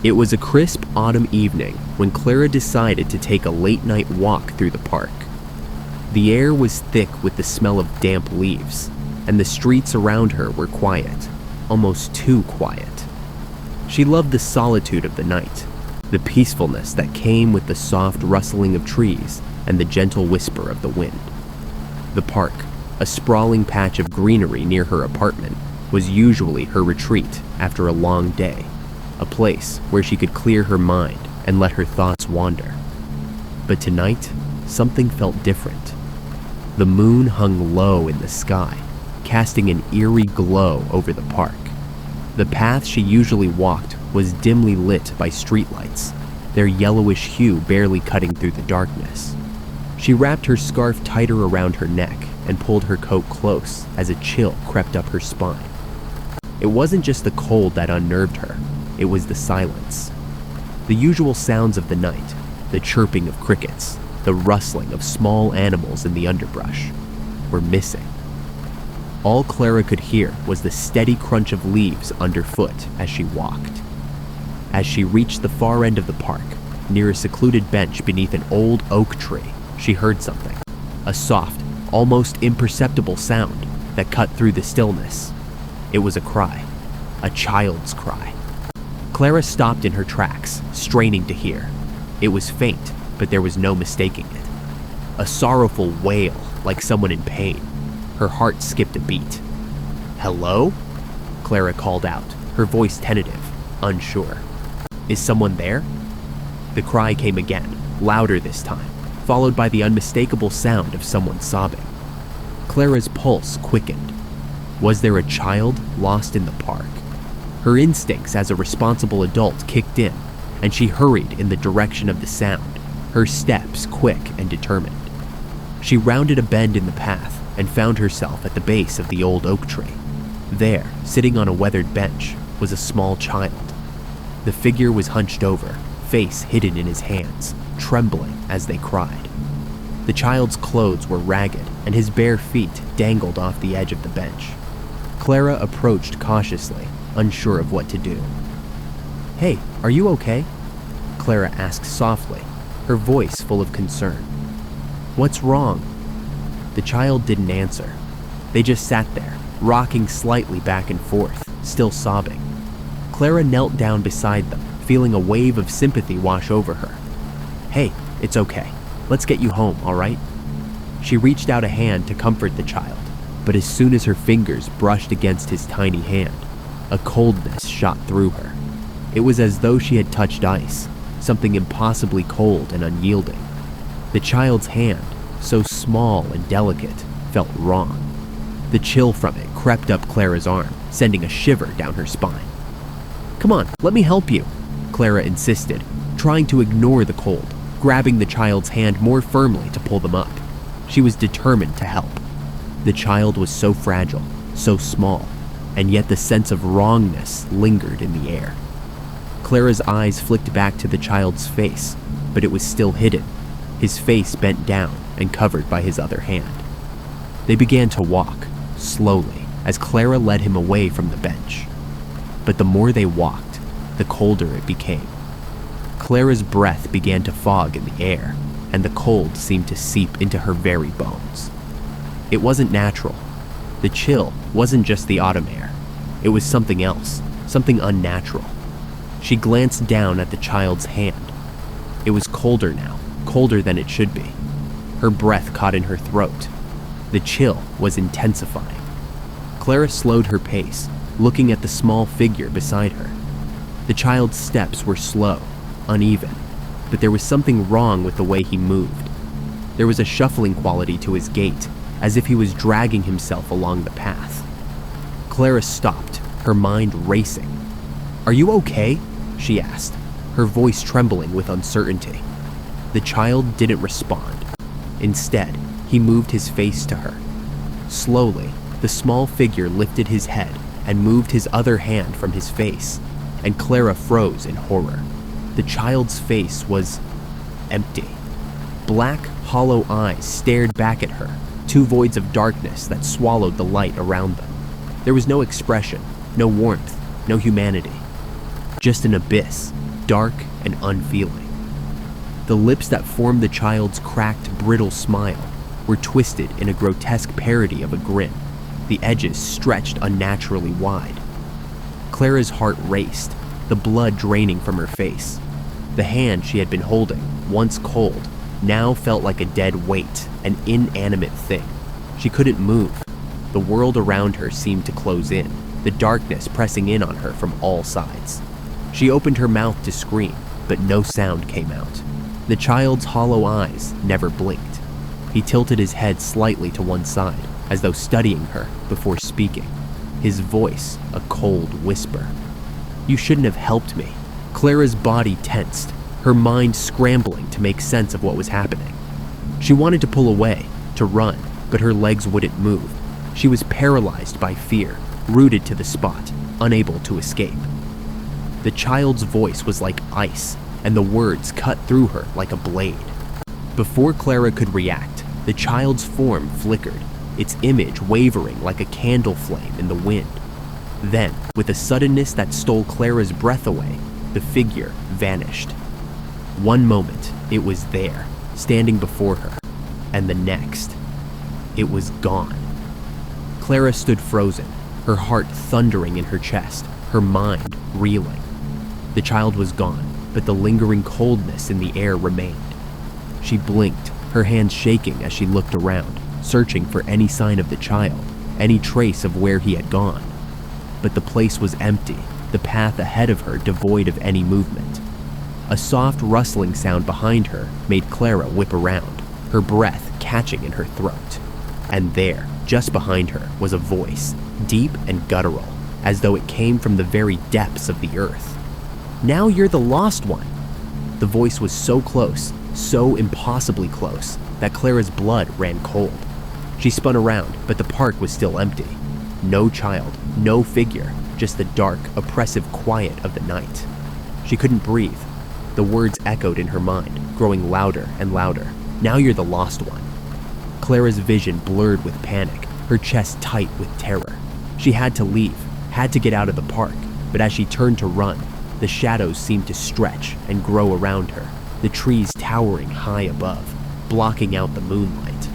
It was a crisp autumn evening when Clara decided to take a late-night walk through the park. The air was thick with the smell of damp leaves, and the streets around her were quiet, almost too quiet. She loved the solitude of the night, the peacefulness that came with the soft rustling of trees and the gentle whisper of the wind. The park, a sprawling patch of greenery near her apartment, was usually her retreat after a long day, a place where she could clear her mind and let her thoughts wander. But tonight, something felt different. The moon hung low in the sky, casting an eerie glow over the park. The path she usually walked was dimly lit by streetlights, their yellowish hue barely cutting through the darkness. She wrapped her scarf tighter around her neck and pulled her coat close as a chill crept up her spine. It wasn't just the cold that unnerved her, it was the silence. The usual sounds of the night, the chirping of crickets, the rustling of small animals in the underbrush, were missing. All Clara could hear was the steady crunch of leaves underfoot as she walked. As she reached the far end of the park, near a secluded bench beneath an old oak tree, she heard something, a soft, almost imperceptible sound that cut through the stillness. It was a cry, a child's cry. Clara stopped in her tracks, straining to hear. It was faint, but there was no mistaking it. A sorrowful wail, like someone in pain. Her heart skipped a beat. "Hello?" Clara called out, her voice tentative, unsure. "Is someone there?" The cry came again, louder this time, followed by the unmistakable sound of someone sobbing. Clara's pulse quickened. Was there a child lost in the park? Her instincts as a responsible adult kicked in, and she hurried in the direction of the sound, her steps quick and determined. She rounded a bend in the path and found herself at the base of the old oak tree. There, sitting on a weathered bench, was a small child. The figure was hunched over, face hidden in his hands, trembling as they cried. The child's clothes were ragged, and his bare feet dangled off the edge of the bench. Clara approached cautiously, unsure of what to do. "Hey, are you okay?" Clara asked softly, her voice full of concern. "What's wrong?" The child didn't answer. They just sat there, rocking slightly back and forth, still sobbing. Clara knelt down beside them, feeling a wave of sympathy wash over her. "Hey, it's okay. Let's get you home, all right?" She reached out a hand to comfort the child, but as soon as her fingers brushed against his tiny hand, a coldness shot through her. It was as though she had touched ice, something impossibly cold and unyielding. The child's hand, so small and delicate, felt wrong. The chill from it crept up Clara's arm, sending a shiver down her spine. "Come on, let me help you," Clara insisted, trying to ignore the cold, grabbing the child's hand more firmly to pull them up. She was determined to help. The child was so fragile, so small, and yet the sense of wrongness lingered in the air. Clara's eyes flicked back to the child's face, but it was still hidden, his face bent down and covered by his other hand. They began to walk, slowly, as Clara led him away from the bench. But the more they walked, the colder it became. Clara's breath began to fog in the air, and the cold seemed to seep into her very bones. It wasn't natural. The chill wasn't just the autumn air. It was something else, something unnatural. She glanced down at the child's hand. It was colder now, colder than it should be. Her breath caught in her throat. The chill was intensifying. Clara slowed her pace, looking at the small figure beside her. The child's steps were slow, uneven, but there was something wrong with the way he moved. There was a shuffling quality to his gait, as if he was dragging himself along the path. Clara stopped, her mind racing. "Are you okay?" she asked, her voice trembling with uncertainty. The child didn't respond. Instead, he moved his face to her. Slowly, the small figure lifted his head and moved his other hand from his face, and Clara froze in horror. The child's face was empty. Black, hollow eyes stared back at her, two voids of darkness that swallowed the light around them. There was no expression, no warmth, no humanity. Just an abyss, dark and unfeeling. The lips that formed the child's cracked, brittle smile were twisted in a grotesque parody of a grin, the edges stretched unnaturally wide. Clara's heart raced, the blood draining from her face. The hand she had been holding, once cold, now felt like a dead weight, an inanimate thing. She couldn't move. The world around her seemed to close in, the darkness pressing in on her from all sides. She opened her mouth to scream, but no sound came out. The child's hollow eyes never blinked. He tilted his head slightly to one side, as though studying her before speaking. His voice a cold whisper. "You shouldn't have helped me." Clara's body tensed, her mind scrambling to make sense of what was happening. She wanted to pull away, to run, but her legs wouldn't move. She was paralyzed by fear, rooted to the spot, unable to escape. The child's voice was like ice, and the words cut through her like a blade. Before Clara could react, the child's form flickered, its image wavering like a candle flame in the wind. Then, with a suddenness that stole Clara's breath away, the figure vanished. One moment, it was there, standing before her, and the next, it was gone. Clara stood frozen, her heart thundering in her chest, her mind reeling. The child was gone, but the lingering coldness in the air remained. She blinked, her hands shaking as she looked around, searching for any sign of the child, any trace of where he had gone. But the place was empty, the path ahead of her devoid of any movement. A soft rustling sound behind her made Clara whip around, her breath catching in her throat. And there, just behind her, was a voice, deep and guttural, as though it came from the very depths of the earth. "Now you're the lost one." The voice was so close, so impossibly close, that Clara's blood ran cold. She spun around, but the park was still empty. No child, no figure, just the dark, oppressive quiet of the night. She couldn't breathe. The words echoed in her mind, growing louder and louder. "Now you're the lost one." Clara's vision blurred with panic, her chest tight with terror. She had to leave, had to get out of the park, but as she turned to run, the shadows seemed to stretch and grow around her, the trees towering high above, blocking out the moonlight.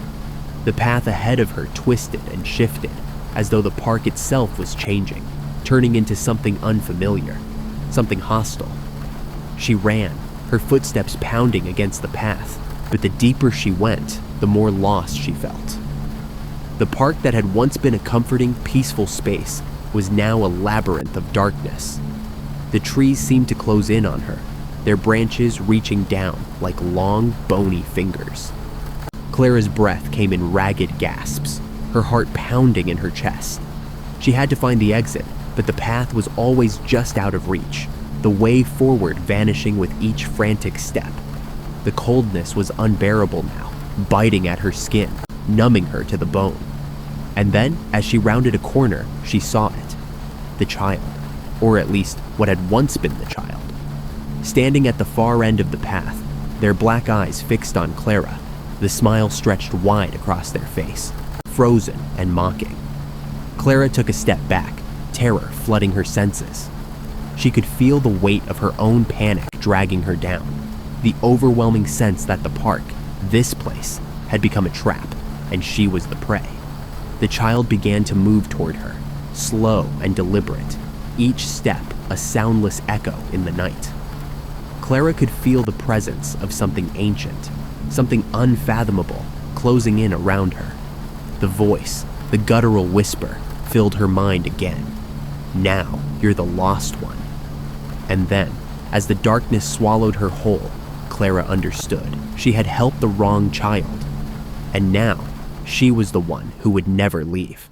The path ahead of her twisted and shifted, as though the park itself was changing, turning into something unfamiliar, something hostile. She ran, her footsteps pounding against the path, but the deeper she went, the more lost she felt. The park that had once been a comforting, peaceful space was now a labyrinth of darkness. The trees seemed to close in on her, their branches reaching down like long, bony fingers. Clara's breath came in ragged gasps, her heart pounding in her chest. She had to find the exit, but the path was always just out of reach, the way forward vanishing with each frantic step. The coldness was unbearable now, biting at her skin, numbing her to the bone. And then, as she rounded a corner, she saw it. The child, or at least what had once been the child. Standing at the far end of the path, their black eyes fixed on Clara, the smile stretched wide across their face, frozen and mocking. Clara took a step back, terror flooding her senses. She could feel the weight of her own panic dragging her down, the overwhelming sense that the park, this place, had become a trap, and she was the prey. The child began to move toward her, slow and deliberate, each step a soundless echo in the night. Clara could feel the presence of something ancient, something unfathomable, closing in around her. The voice, the guttural whisper, filled her mind again. "Now you're the lost one." And then, as the darkness swallowed her whole, Clara understood. She had helped the wrong child, and now she was the one who would never leave.